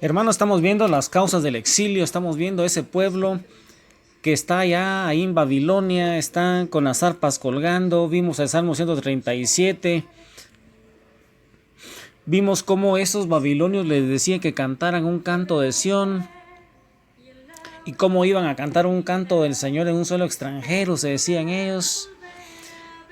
Hermano, estamos viendo las causas del exilio, estamos viendo ese pueblo que está allá ahí en Babilonia, están con las arpas colgando. Vimos el Salmo 137, vimos cómo esos babilonios les decían que cantaran un canto de Sión y cómo iban a cantar un canto del Señor en un suelo extranjero, se decían ellos.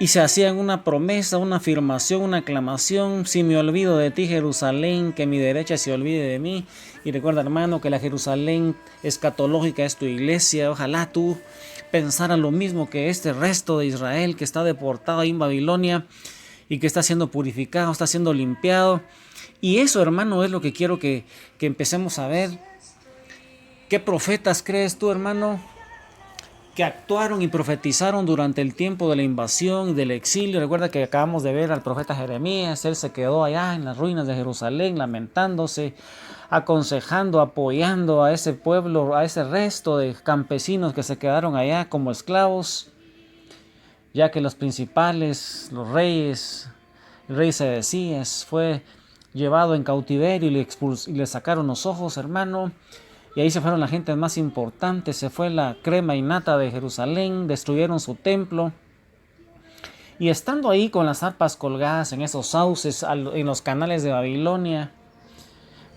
Y se hacían una promesa, una afirmación, una aclamación: si me olvido de ti, Jerusalén, que mi derecha se olvide de mí. Y recuerda, hermano, que la Jerusalén escatológica es tu iglesia. Ojalá tú pensaras lo mismo que este resto de Israel que está deportado ahí en Babilonia y que está siendo purificado, está siendo limpiado. Y eso, hermano, es lo que quiero que empecemos a ver. ¿Qué profetas crees tú, hermano, que actuaron y profetizaron durante el tiempo de la invasión y del exilio? Recuerda que acabamos de ver al profeta Jeremías. Él se quedó allá en las ruinas de Jerusalén lamentándose, aconsejando, apoyando a ese pueblo, a ese resto de campesinos que se quedaron allá como esclavos, ya que los principales, los reyes, el rey Sedecías fue llevado en cautiverio y le sacaron los ojos, hermano. Y ahí se fueron las gentes más importantes, se fue la crema y nata de Jerusalén, destruyeron su templo. Y estando ahí con las arpas colgadas en esos sauces, en los canales de Babilonia,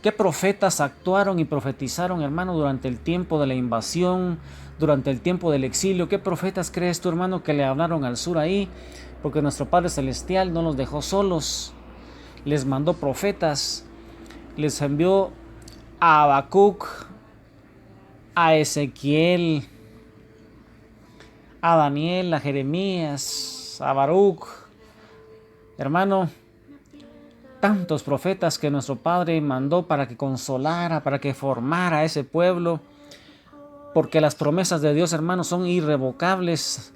¿qué profetas actuaron y profetizaron, hermano, durante el tiempo de la invasión, durante el tiempo del exilio? ¿Qué profetas crees tú, hermano, que le hablaron al sur ahí? Porque nuestro Padre Celestial no los dejó solos, les mandó profetas, les envió a Habacuc, a Ezequiel, a Daniel, a Jeremías, a Baruch. Hermano, tantos profetas que nuestro Padre mandó para que consolara, para que formara a ese pueblo, porque las promesas de Dios, hermano, son irrevocables.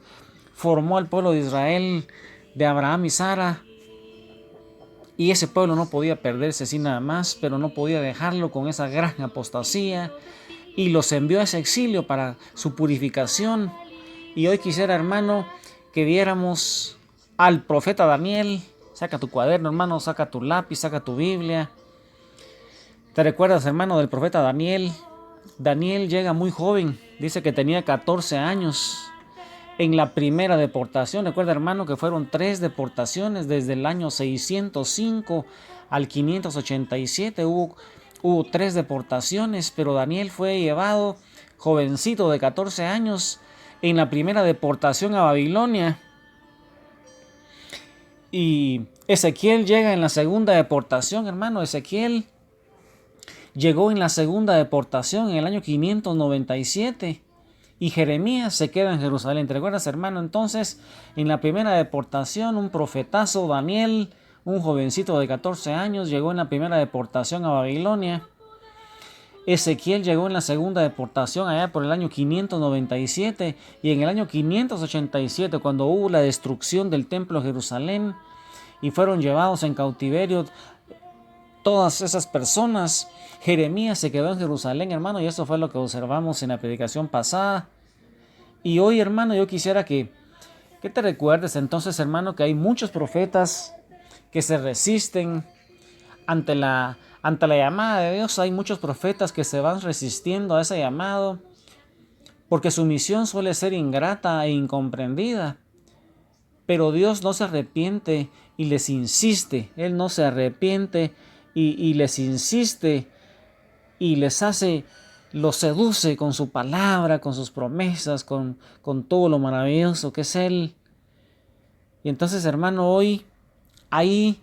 Formó al pueblo de Israel, de Abraham y Sara, y ese pueblo no podía perderse sin nada más, pero no podía dejarlo con esa gran apostasía, y los envió a ese exilio para su purificación. Y hoy quisiera, hermano, que viéramos al profeta Daniel. Saca tu cuaderno, hermano, saca tu lápiz, saca tu Biblia. ¿Te recuerdas, hermano, del profeta Daniel? Daniel llega muy joven, dice que tenía 14 años en la primera deportación. Recuerda, hermano, que fueron 3 deportaciones desde el año 605 al 587. Hubo 3 deportaciones, pero Daniel fue llevado jovencito de 14 años en la primera deportación a Babilonia. Y Ezequiel llega en la segunda deportación, hermano. Ezequiel llegó en la segunda deportación en el año 597. Y Jeremías se queda en Jerusalén. ¿Te recuerdas, hermano? Entonces, en la primera deportación, un profetazo, Daniel, un jovencito de 14 años, llegó en la primera deportación a Babilonia. Ezequiel llegó en la segunda deportación allá por el año 597, y en el año 587, cuando hubo la destrucción del templo de Jerusalén y fueron llevados en cautiverio todas esas personas, Jeremías se quedó en Jerusalén, hermano, y eso fue lo que observamos en la predicación pasada. Y hoy, hermano, yo quisiera que te recuerdes entonces, hermano, que hay muchos profetas que se resisten ante la llamada de Dios. Hay muchos profetas que se van resistiendo a ese llamado porque su misión suele ser ingrata e incomprendida. Pero Dios no se arrepiente y les insiste. Él no se arrepiente y les insiste y les hace, los seduce con su palabra, con sus promesas, con todo lo maravilloso que es Él. Y entonces, hermano, hoy ahí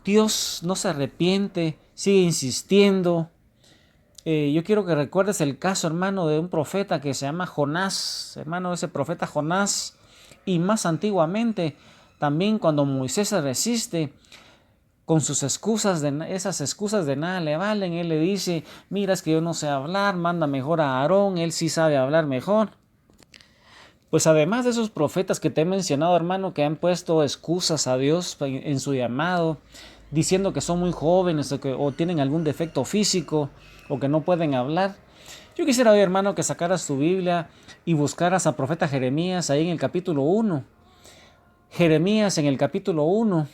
Dios no se arrepiente, sigue insistiendo. Yo quiero que recuerdes el caso, hermano, de un profeta que se llama Jonás. Hermano, ese profeta Jonás. Y más antiguamente, también cuando Moisés se resiste con sus excusas, esas excusas de nada le valen. Él le dice: mira, es que yo no sé hablar, manda mejor a Aarón, él sí sabe hablar mejor. Pues además de esos profetas que te he mencionado, hermano, que han puesto excusas a Dios en su llamado, diciendo que son muy jóvenes o tienen algún defecto físico o que no pueden hablar, yo quisiera hoy, hermano, que sacaras tu Biblia y buscaras a profeta Jeremías ahí en el capítulo 1. Jeremías en el capítulo 1.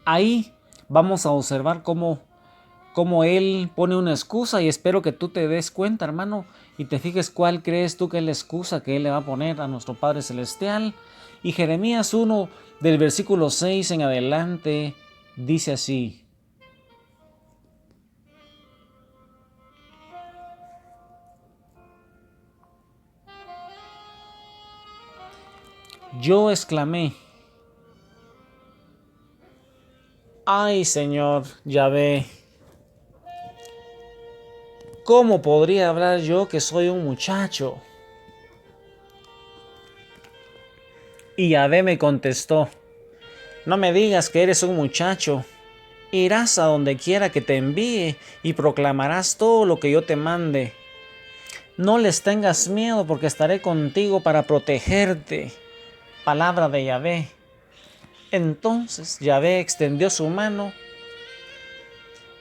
Ahí vamos a observar cómo cómo Él pone una excusa, y espero que tú te des cuenta, hermano, y te fijes cuál crees tú que es la excusa que Él le va a poner a nuestro Padre Celestial. Y Jeremías 1, del versículo 6 en adelante, dice así: Yo exclamé: ay, Señor Yahvé, ¿cómo podría hablar yo que soy un muchacho? Y Yahvé me contestó: no me digas que eres un muchacho. Irás a donde quiera que te envíe y proclamarás todo lo que yo te mande. No les tengas miedo, porque estaré contigo para protegerte. Palabra de Yahvé. Entonces Yahvé extendió su mano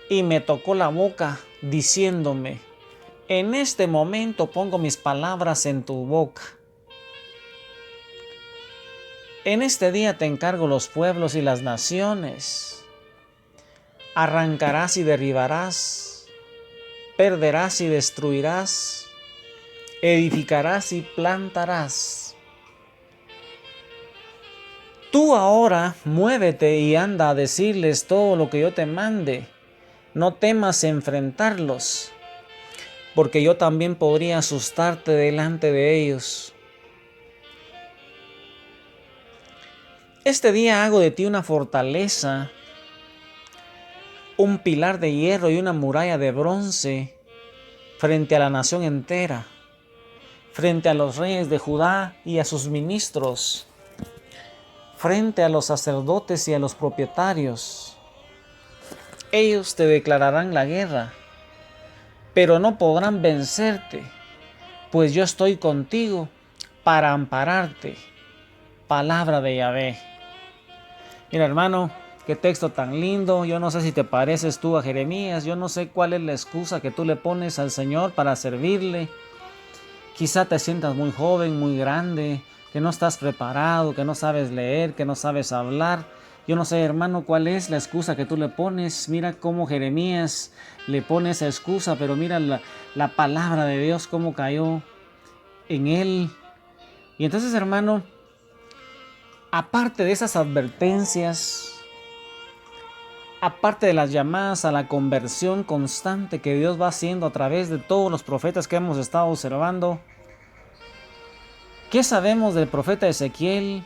y me tocó la boca, diciéndome: en este momento pongo mis palabras en tu boca. En este día te encargo los pueblos y las naciones. Arrancarás y derribarás, perderás y destruirás, edificarás y plantarás. Tú ahora muévete y anda a decirles todo lo que yo te mande. No temas enfrentarlos, porque yo también podría asustarte delante de ellos. Este día hago de ti una fortaleza, un pilar de hierro y una muralla de bronce frente a la nación entera, frente a los reyes de Judá y a sus ministros, frente a los sacerdotes y a los propietarios. Ellos te declararán la guerra, pero no podrán vencerte, pues yo estoy contigo para ampararte. Palabra de Yahvé. Mira, hermano, qué texto tan lindo. Yo no sé si te pareces tú a Jeremías. Yo no sé cuál es la excusa que tú le pones al Señor para servirle. Quizá te sientas muy joven, muy grande, que no estás preparado, que no sabes leer, que no sabes hablar. Yo no sé, hermano, cuál es la excusa que tú le pones. Mira cómo Jeremías le pone esa excusa, pero mira la palabra de Dios, cómo cayó en él. Y entonces, hermano, aparte de esas advertencias, aparte de las llamadas a la conversión constante que Dios va haciendo a través de todos los profetas que hemos estado observando, ¿qué sabemos del profeta Ezequiel?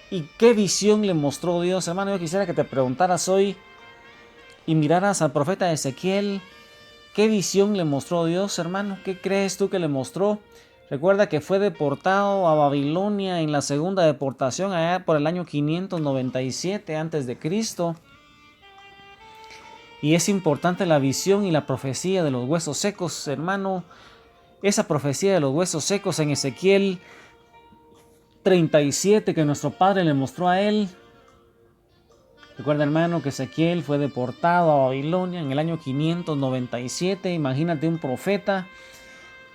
¿Y qué visión le mostró Dios? Hermano, yo quisiera que te preguntaras hoy y miraras al profeta Ezequiel. ¿Qué visión le mostró Dios, hermano? ¿Qué crees tú que le mostró? Recuerda que fue deportado a Babilonia en la segunda deportación allá por el año 597 a.C. Y es importante la visión y la profecía de los huesos secos, hermano. Esa profecía de los huesos secos en Ezequiel 37 que nuestro Padre le mostró a él. Recuerda, hermano, que Ezequiel fue deportado a Babilonia en el año 597. Imagínate un profeta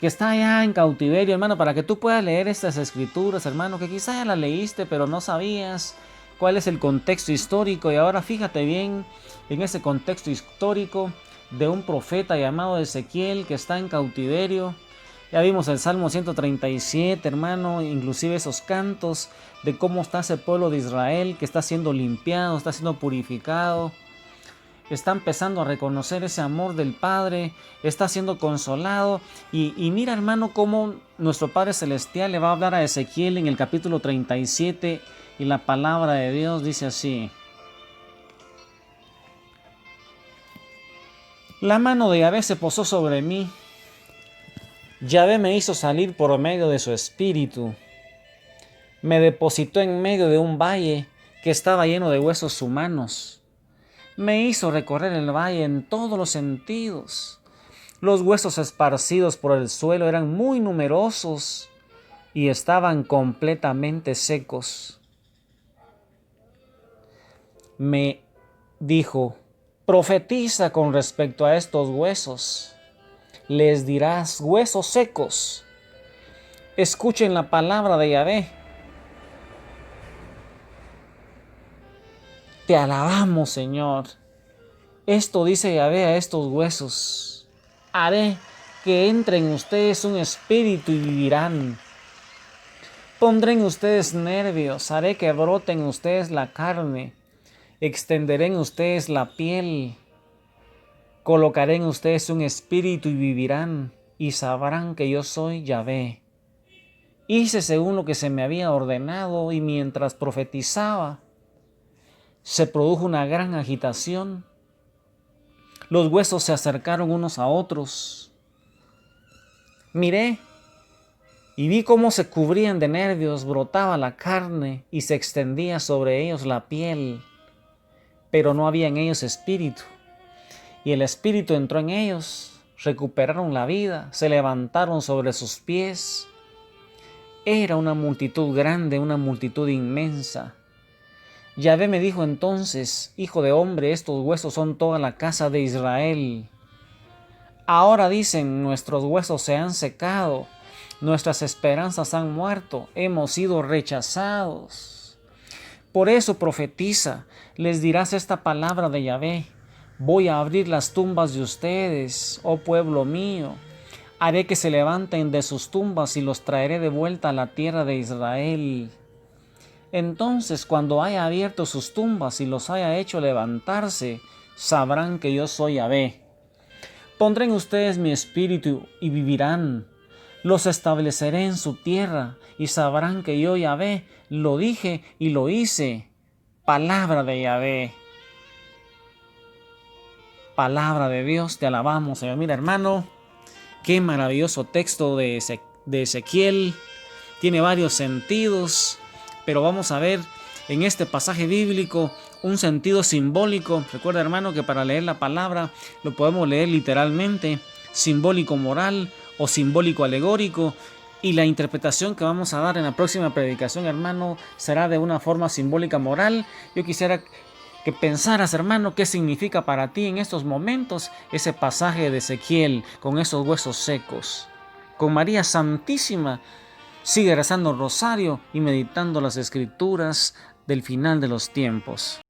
que está allá en cautiverio, hermano, para que tú puedas leer estas escrituras, hermano, que quizá ya las leíste, pero no sabías cuál es el contexto histórico. Y ahora fíjate bien en ese contexto histórico de un profeta llamado Ezequiel que está en cautiverio. Ya vimos el Salmo 137, hermano, inclusive esos cantos de cómo está ese pueblo de Israel que está siendo limpiado, está siendo purificado. Está empezando a reconocer ese amor del Padre, está siendo consolado. Y mira, hermano, cómo nuestro Padre Celestial le va a hablar a Ezequiel en el capítulo 37 y la palabra de Dios dice así: la mano de Yahvé se posó sobre mí. Yahvé me hizo salir por medio de su espíritu. Me depositó en medio de un valle que estaba lleno de huesos humanos. Me hizo recorrer el valle en todos los sentidos. Los huesos esparcidos por el suelo eran muy numerosos y estaban completamente secos. Me dijo: profetiza con respecto a estos huesos. Les dirás: huesos secos, escuchen la palabra de Yahvé. Te alabamos, Señor. Esto dice Yahvé a estos huesos: haré que entre en ustedes un espíritu y vivirán. Pondré en ustedes nervios, haré que brote en ustedes la carne, extenderé en ustedes la piel, colocaré en ustedes un espíritu y vivirán, y sabrán que yo soy Yahvé. Hice según lo que se me había ordenado, y mientras profetizaba, se produjo una gran agitación. Los huesos se acercaron unos a otros. Miré y vi cómo se cubrían de nervios, brotaba la carne y se extendía sobre ellos la piel, pero no había en ellos espíritu. Y el espíritu entró en ellos, recuperaron la vida, se levantaron sobre sus pies. Era una multitud grande, una multitud inmensa. Yahvé me dijo entonces: hijo de hombre, estos huesos son toda la casa de Israel. Ahora dicen: nuestros huesos se han secado, nuestras esperanzas han muerto, hemos sido rechazados. Por eso profetiza, les dirás esta palabra de Yahvé: voy a abrir las tumbas de ustedes, oh pueblo mío. Haré que se levanten de sus tumbas y los traeré de vuelta a la tierra de Israel. Entonces, cuando haya abierto sus tumbas y los haya hecho levantarse, sabrán que yo soy Yahvé. Pondré en ustedes mi espíritu y vivirán. Los estableceré en su tierra y sabrán que yo, Yahvé, lo dije y lo hice. Palabra de Yahvé. Palabra de Dios, te alabamos, Señor. Mira, hermano, qué maravilloso texto de Ezequiel. Tiene varios sentidos, pero vamos a ver en este pasaje bíblico un sentido simbólico. Recuerda, hermano, que para leer la palabra lo podemos leer literalmente, simbólico moral o simbólico alegórico. Y la interpretación que vamos a dar en la próxima predicación, hermano, será de una forma simbólica moral. Yo quisiera que pensaras, hermano, qué significa para ti en estos momentos ese pasaje de Ezequiel con esos huesos secos. Con María Santísima, sigue rezando el rosario y meditando las escrituras del final de los tiempos.